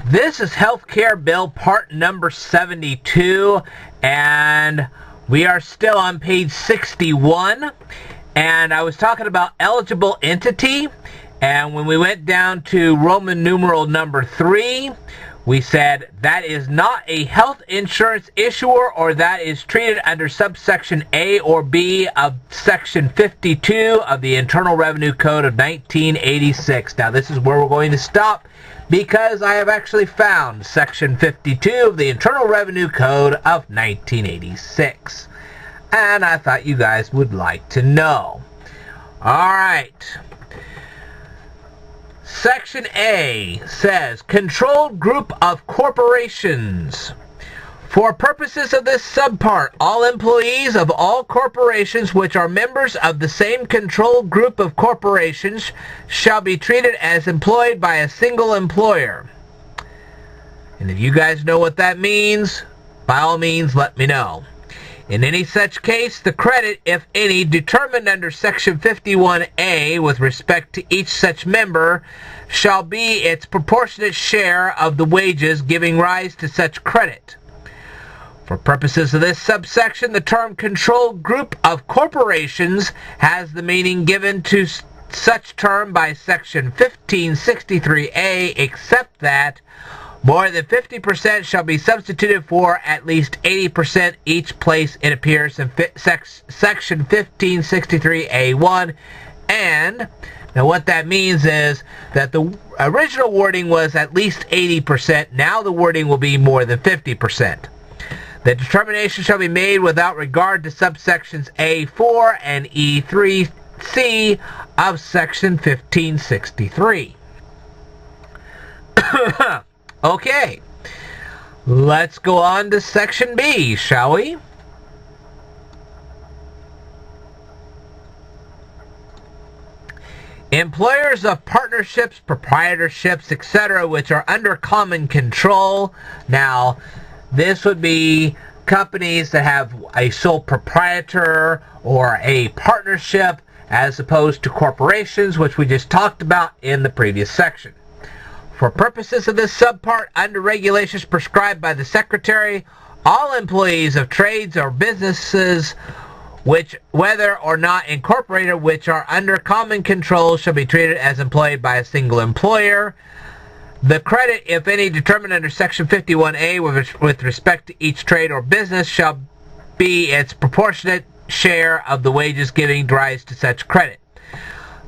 This is Healthcare Bill part number 72, and we are still on page 61, and I was talking about eligible entity, and when we went down to Roman numeral number 3, we said that is not a health insurance issuer or that is treated under subsection A or B of section 52 of the Internal Revenue Code of 1986. Now this is where we're going to stop, because I have actually found section 52 of the Internal Revenue Code of 1986. And I thought you guys would like to know. Alright. Section A says, controlled group of corporations. For purposes of this subpart, all employees of all corporations which are members of the same controlled group of corporations shall be treated as employed by a single employer. And if you guys know what that means, by all means let me know. In any such case, the credit, if any, determined under Section 51A with respect to each such member shall be its proportionate share of the wages giving rise to such credit. For purposes of this subsection, the term controlled group of corporations has the meaning given to such term by Section 1563A, except that more than 50% shall be substituted for at least 80% each place it appears in Section 1563A1. And now what that means is that the original wording was at least 80%. Now the wording will be more than 50%. The determination shall be made without regard to subsections A4 and E3C of Section 1563. Okay, let's go on to Section B, shall we? Employers of partnerships, proprietorships, etc., which are under common control. Now, this would be companies that have a sole proprietor or a partnership, as opposed to corporations, which we just talked about in the previous section. For purposes of this subpart, under regulations prescribed by the Secretary, all employees of trades or businesses which, whether or not incorporated, which are under common control, shall be treated as employed by a single employer. The credit, if any, determined under Section 51A with respect to each trade or business shall be its proportionate share of the wages giving rise to such credit.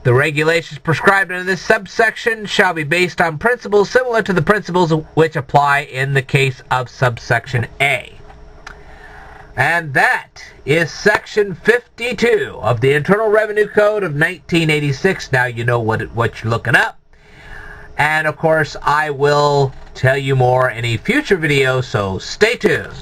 The regulations prescribed under this subsection shall be based on principles similar to the principles which apply in the case of subsection A. And that is Section 52 of the Internal Revenue Code of 1986. Now you know what you're looking up. And of course, I will tell you more in a future video, so stay tuned.